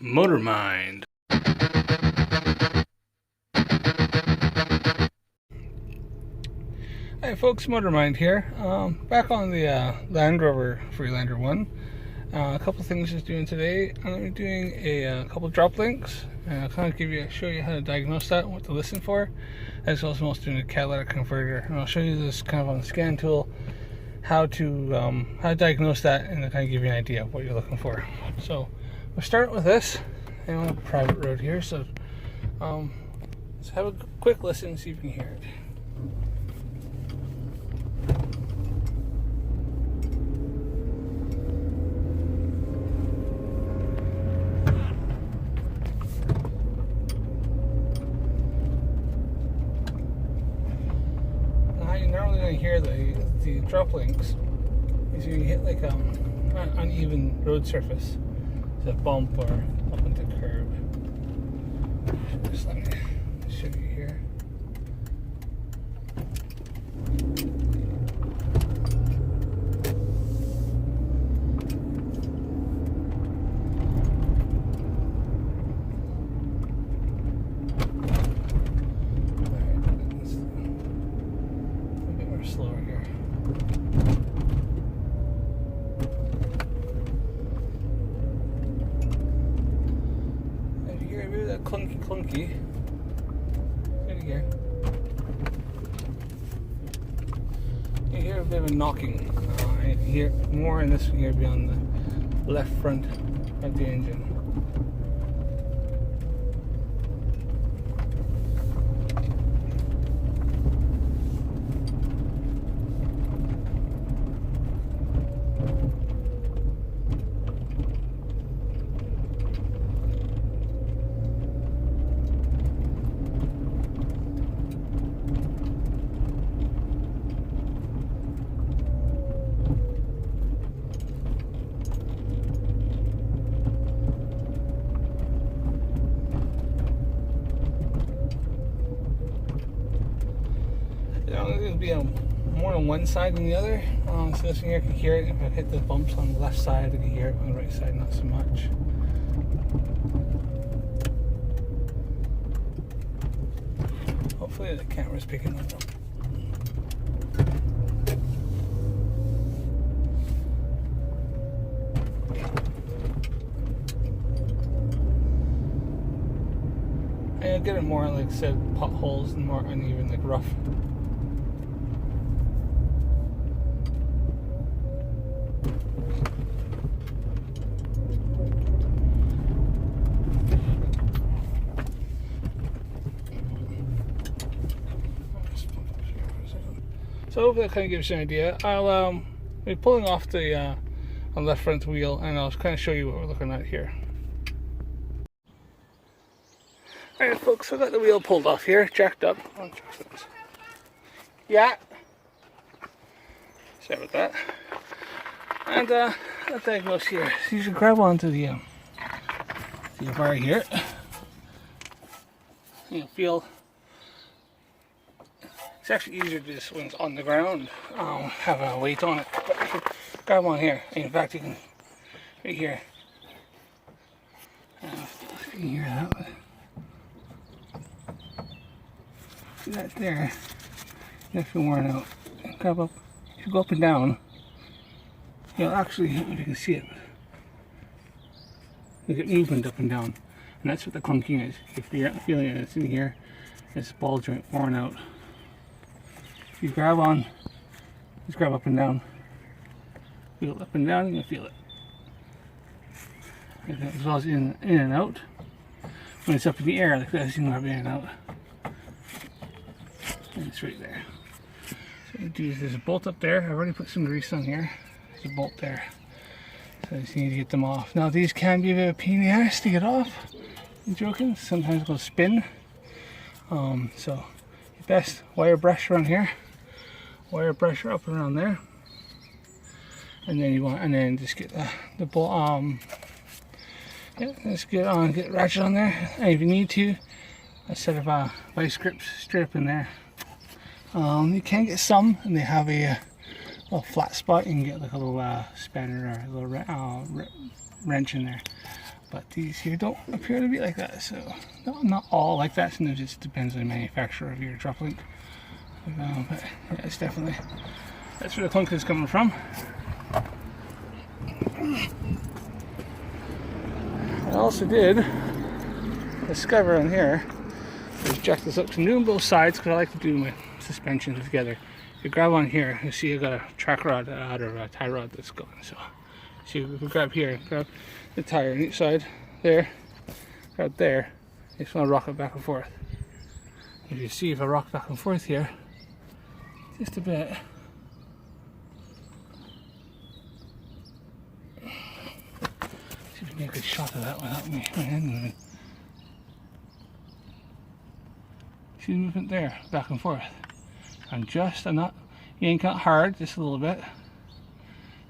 Motor Mind. Hi folks, Motor Mind here. Back on the Land Rover Freelander 1. A couple things just doing today. I'm going to be doing a couple drop links. And I'll kind of show you how to diagnose that and what to listen for, as well as I'm also doing a catalytic converter. And I'll show you this kind of on the scan tool, how to diagnose that and kind of give you an idea of what you're looking for. So we'll start with this. I'm on a private road here, so let's have a quick listen and see if you can hear it. Normally going to hear the drop links is you hit like an uneven road surface, it's a bump or up into a curb. Just let me show you here. Slower here. If you hear a bit of that clunky, right here, you hear a bit of a knocking. And you hear more in this one here, be on the left front of the engine. It'll be more on one side than the other. So this one here, I can hear it. If I hit the bumps on the left side, I can hear it. On the right side, not so much. Hopefully the camera's picking that up. And I'll get it more, like I said, potholes and more uneven, like rough. So hopefully that kind of gives you an idea. I'll be pulling off the on the left front wheel, and I'll kind of show you what we're looking at here. Alright folks, so I got the wheel pulled off here, jacked up. Yeah. Sorry about that. And I'll diagnose here. So you should grab onto the bar here. You'll feel it's actually easier to do this when it's on the ground, have a weight on it. But if you grab on here, in fact you can, right here, you can hear that. See that there, it's actually worn out. Grab up, if you go up and down, you'll actually, if you can see it, you get movement up and down. And that's what the clunking is. If you're feeling it, it's in here, it's ball joint worn out. If you grab on, just grab up and down. Feel it up and down, you can feel it. As well as in and out. When it's up in the air like this, you can grab in and out. And it's right there. So you do, there's a bolt up there. I've already put some grease on here. There's a bolt there. So I just need to get them off. Now these can be a bit of a pain in the ass to get off. I'm joking. Sometimes they'll spin. So best wire brush around here. Wire brush up around there. And then just get the bolt. Yeah, let's get ratchet on there. And if you need to, a set of vice grips strip in there. You can get some, and they have a little flat spot. You can get like a little spanner or a little wrench in there. But these here don't appear to be like that, so not all like that. Sometimes it just depends on the manufacturer of your drop link. But yeah, it's definitely, that's where the clunk is coming from. I also did discover on here, just jack this up, so I'm doing both sides because I like to do my suspensions together. You grab on here, you see I got a track rod out or a tie rod that's going. So you grab here, grab the tire on each side, there, grab there. You just want to rock it back and forth. If you see, if I rock back and forth here, just a bit. See if we can get a good shot of that without me my hand moving. See the movement there, back and forth. I'm not yanking it hard, just a little bit.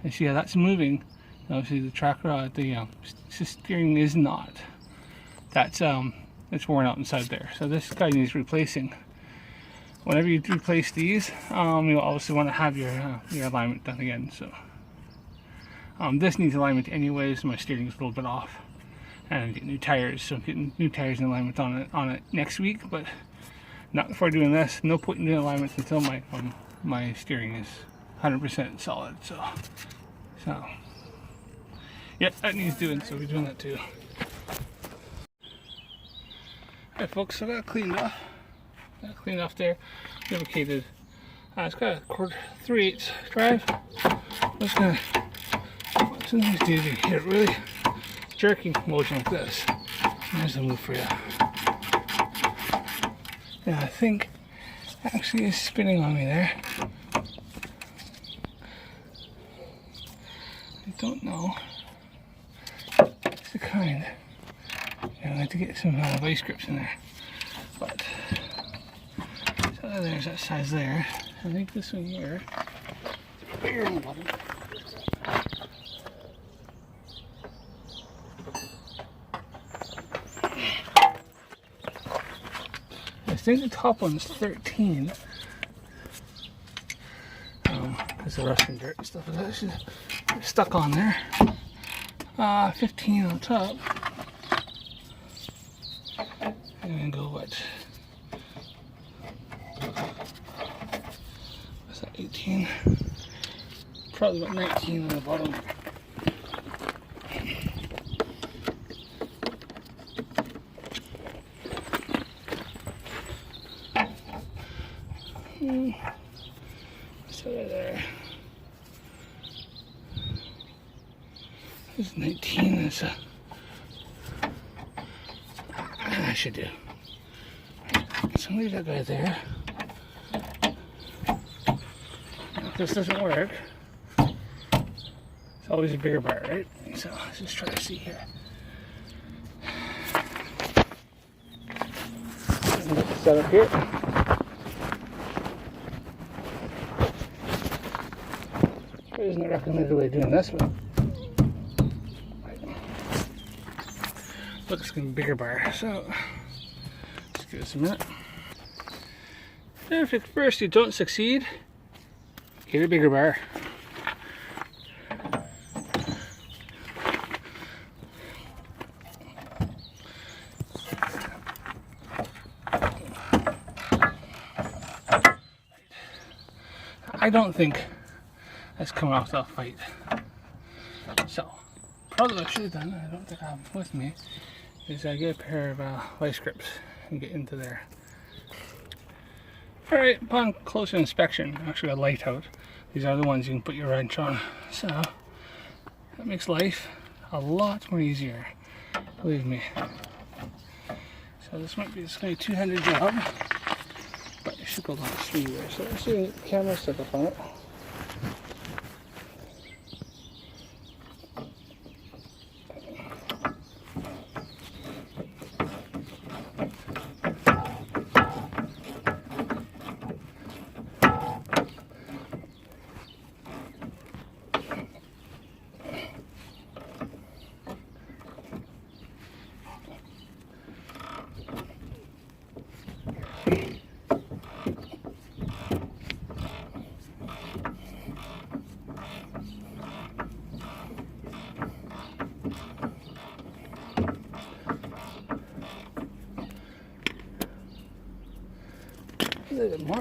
And see how that's moving. Obviously the track rod, the steering is not. That's it's worn out inside there. So this guy needs replacing. Whenever you replace these, you'll obviously want to have your alignment done again. So this needs alignment anyways. My steering is a little bit off, and I'm getting new tires, so I'm getting new tires and alignment on it next week. But not before doing this. No point in doing alignment until my steering is 100% solid. So yeah, that needs doing. So we're doing that too. Alright, folks. So I got it cleaned off. Cleaned off there. Lubricated. It's got a 3/8 drive. Sometimes do is hit it really jerking motion like this. There's a move for you. Yeah, I think actually it's spinning on me there. I don't know. It's the kind. Yeah, I like to get some vice grips in there. But so there's that size there. I think this one here is bigger on the bottom. I think the top one's 13. Because the rust and dirt and stuff is actually stuck on there. 15 on top. And then go what? What's that, 18? Probably about 19 on the bottom. So there. There's 19. That's I should do. So leave that guy there. If this doesn't work, it's always a bigger bar, right? So let's just try to see here. Set up here. There isn't a recommended way of doing this, but looks like a bigger bar. So let's give this a minute. If at first you don't succeed, get a bigger bar. I don't think that's coming off the fight. So, probably what I should have done, I don't think I have it with me, is I get a pair of vice grips and get into there. Alright, upon closer inspection, actually a light out, these are the ones you can put your wrench on. So, that makes life a lot more easier, believe me. So this might be a 200 job, but it should go down through there. So let's see the camera set up on it. A little bit more.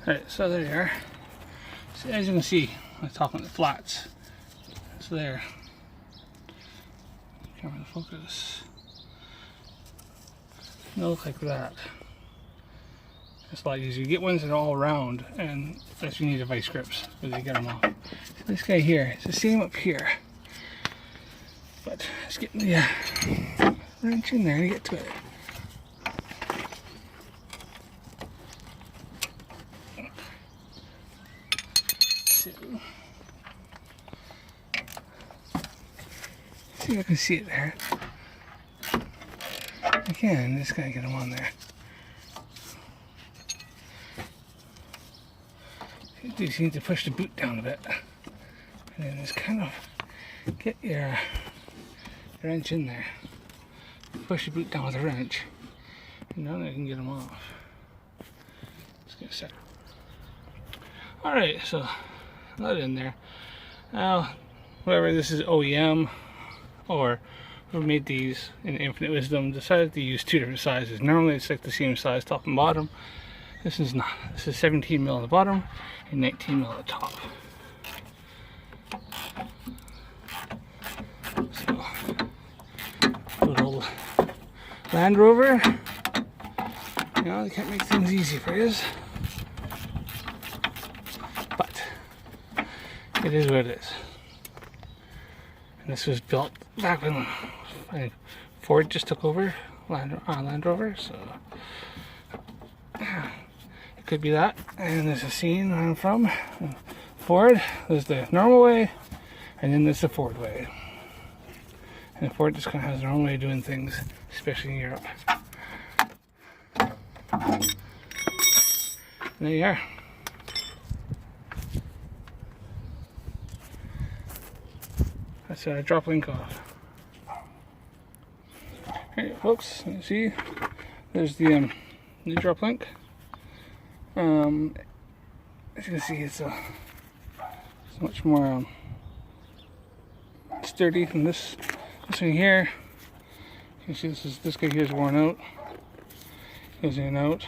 Alright, so there you are. So as you can see, I'm talking the flats. So there. Camera focus. It'll look like that. It's a lot easier. You get ones that are all round, and that's you need the vice grips because you get them off. So this guy here, it's the same up here. But it's getting the wrench in there to get to it. See if I can see it there. I can, just gotta get them on there. You just need to push the boot down a bit. And then just kind of get your wrench in there. Push the boot down with a wrench. And now I can get them off. Just get a sec. Alright, so that in there. Now, whatever this is OEM or who made these in infinite wisdom decided to use two different sizes. Normally it's like the same size top and bottom. This is not. This is 17 mil at the bottom and 19 mil at the top. So, good old Land Rover. You know, they can't make things easy for you. But it is what it is. And this was built back when Ford just took over Land Rover, so it could be that. And there's a scene where I'm from, Ford. There's the normal way, and then there's the Ford way. And Ford just kind of has their own way of doing things, especially in Europe. And there you are. That's a drop link off. Alright folks, you see, there's the drop link. As you can see, it's much more sturdy than this one here. You can see this guy here is worn out. Goes in and out.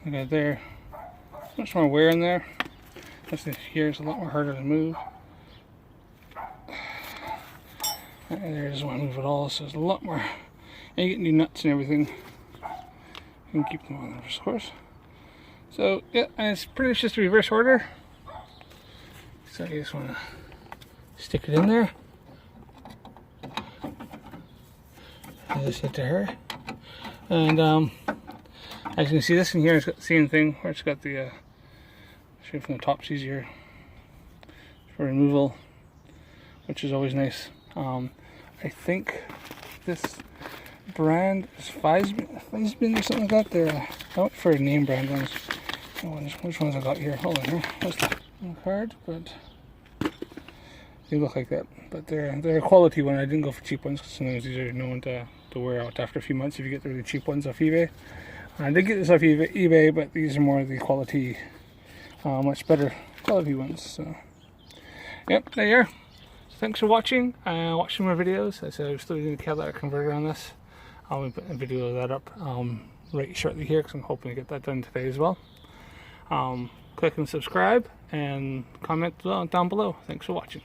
Look at there. Much more wear in there. This here is a lot more harder to move. And there doesn't want to move at all, so there's a lot more. And you get new nuts and everything. You can keep them on there, of course. So yeah, and it's pretty much just a reverse order. So you just want to stick it in there. As I said to her. And as you can see, this in here has got the same thing, where it's got the straight from the top's easier for removal, which is always nice. I think this brand is Feisman or something like that. I went for name brand ones. Which ones I got here? Hold on here. That's the card, but they look like that. But they're a quality one. I didn't go for cheap ones because sometimes these are known to wear out after a few months if you get the really cheap ones off eBay. I did get this off eBay, but these are more the quality, much better quality ones. So, yep, there you are. Thanks for watching. Watch some more videos. I said I was still doing the catalytic converter on this. I'll put a video of that up right shortly here because I'm hoping to get that done today as well. Click and subscribe and comment down below. Thanks for watching.